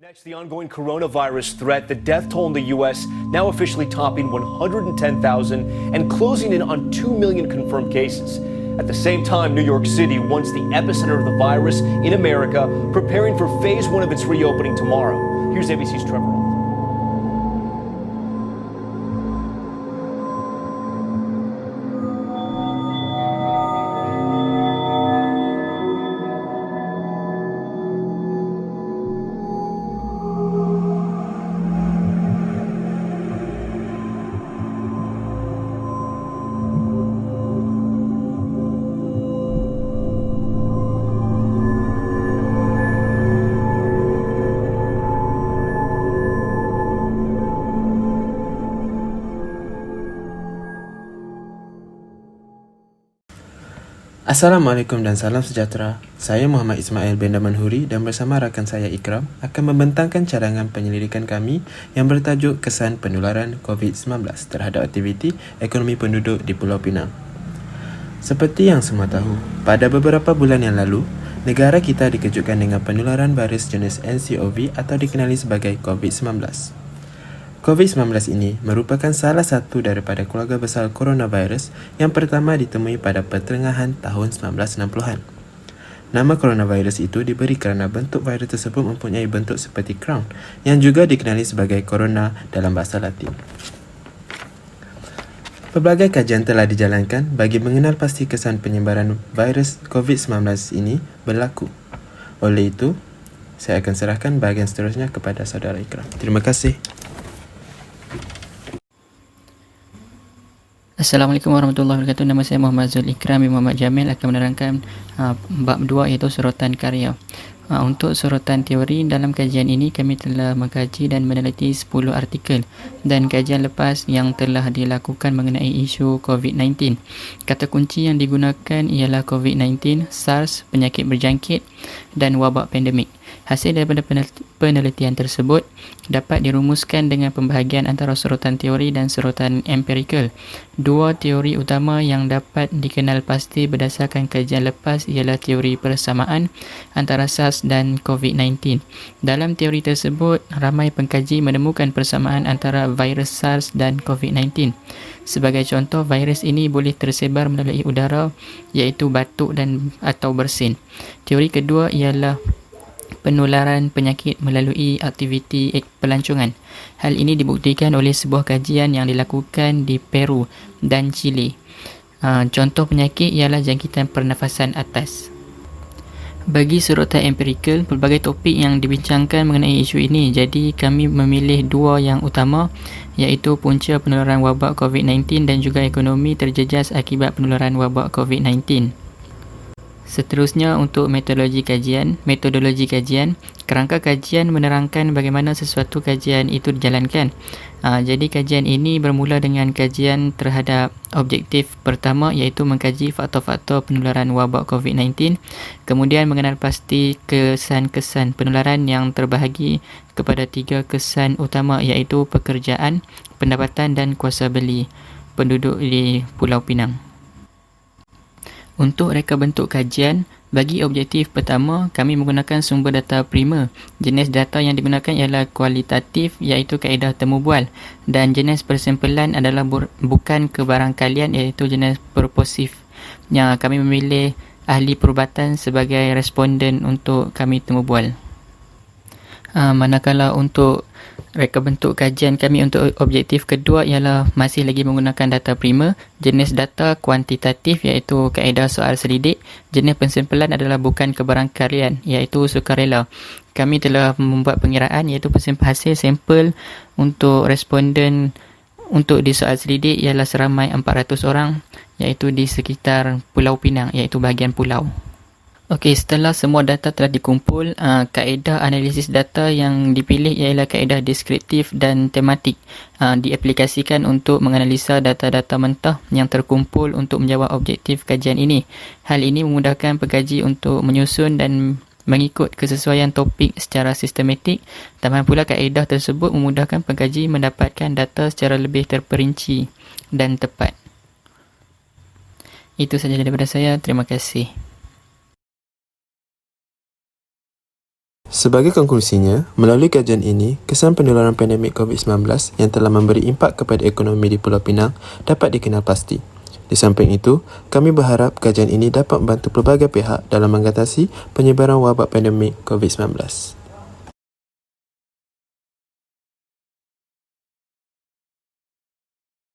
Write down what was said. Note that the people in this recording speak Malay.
Next, the ongoing coronavirus threat, the death toll in the U.S. now officially topping 110,000 and closing in on 2 million confirmed cases. At the same time, New York City, once the epicenter of the virus in America, preparing for phase 1 of its reopening tomorrow. Here's ABC's Trevor Ault. Assalamualaikum dan salam sejahtera. Saya Muhammad Ismail bin Damanhuri dan bersama rakan saya Ikram akan membentangkan cadangan penyelidikan kami yang bertajuk Kesan Penularan COVID-19 terhadap aktiviti ekonomi penduduk di Pulau Pinang. Seperti yang semua tahu, pada beberapa bulan yang lalu, negara kita dikejutkan dengan penularan virus jenis nCoV atau dikenali sebagai COVID-19. COVID-19 ini merupakan salah satu daripada keluarga besar coronavirus yang pertama ditemui pada pertengahan tahun 1960-an. Nama coronavirus itu diberi kerana bentuk virus tersebut mempunyai bentuk seperti crown yang juga dikenali sebagai corona dalam bahasa Latin. Pelbagai kajian telah dijalankan bagi mengenal pasti kesan penyebaran virus COVID-19 ini berlaku. Oleh itu, saya akan serahkan bahagian seterusnya kepada saudara Ikram. Terima kasih. Assalamualaikum warahmatullahi wabarakatuh. Nama saya Muhammad Zul Ikram bin Muhammad Jamil akan menerangkan bab 2 iaitu sorotan karya. Untuk sorotan teori, dalam kajian ini kami telah mengkaji dan meneliti 10 artikel dan kajian lepas yang telah dilakukan mengenai isu COVID-19. Kata kunci yang digunakan ialah COVID-19, SARS, penyakit berjangkit dan wabak pandemik. Hasil daripada penelitian tersebut dapat dirumuskan dengan pembahagian antara sorotan teori dan sorotan empirikal. Dua teori utama yang dapat dikenal pasti berdasarkan kajian lepas ialah teori persamaan antara SARS dan COVID-19. Dalam teori tersebut, ramai pengkaji menemukan persamaan antara virus SARS dan COVID-19. Sebagai contoh, virus ini boleh tersebar melalui udara iaitu batuk dan atau bersin. Teori kedua ialah penularan penyakit melalui aktiviti pelancongan. Hal ini dibuktikan oleh sebuah kajian yang dilakukan di Peru dan Chile. Contoh penyakit ialah jangkitan pernafasan atas. Bagi sorotan empirikal, pelbagai topik yang dibincangkan mengenai isu ini, jadi kami memilih dua yang utama iaitu punca penularan wabak COVID-19 dan juga ekonomi terjejas akibat penularan wabak COVID-19. Seterusnya untuk metodologi kajian, kerangka kajian menerangkan bagaimana sesuatu kajian itu dijalankan. Jadi kajian ini bermula dengan kajian terhadap objektif pertama iaitu mengkaji faktor-faktor penularan wabak COVID-19, kemudian mengenal pasti kesan-kesan penularan yang terbahagi kepada 3 kesan utama iaitu pekerjaan, pendapatan dan kuasa beli penduduk di Pulau Pinang. Untuk reka bentuk kajian, bagi objektif pertama, kami menggunakan sumber data prima. Jenis data yang digunakan ialah kualitatif iaitu kaedah temu bual dan jenis persempelan adalah bukan kebarangkalian iaitu jenis purposif. Yang kami memilih ahli perubatan sebagai responden untuk kami temu bual. Manakala untuk reka bentuk kajian kami untuk objektif kedua ialah masih lagi menggunakan data prima, jenis data kuantitatif iaitu kaedah soal selidik, jenis pensimpulan adalah bukan kebarangkalian iaitu sukarela. Kami telah membuat pengiraan iaitu hasil sampel untuk responden untuk di soal selidik ialah seramai 400 orang iaitu di sekitar Pulau Pinang iaitu bahagian pulau. Okey, setelah semua data telah dikumpul, kaedah analisis data yang dipilih ialah kaedah deskriptif dan tematik. Diaplikasikan untuk menganalisa data-data mentah yang terkumpul untuk menjawab objektif kajian ini. Hal ini memudahkan pengkaji untuk menyusun dan mengikut kesesuaian topik secara sistematik. Tambah pula kaedah tersebut memudahkan pengkaji mendapatkan data secara lebih terperinci dan tepat. Itu sahaja daripada saya. Terima kasih. Sebagai konklusinya, melalui kajian ini, kesan penularan pandemik COVID-19 yang telah memberi impak kepada ekonomi di Pulau Pinang dapat dikenal pasti. Di samping itu, kami berharap kajian ini dapat membantu pelbagai pihak dalam mengatasi penyebaran wabak pandemik COVID-19.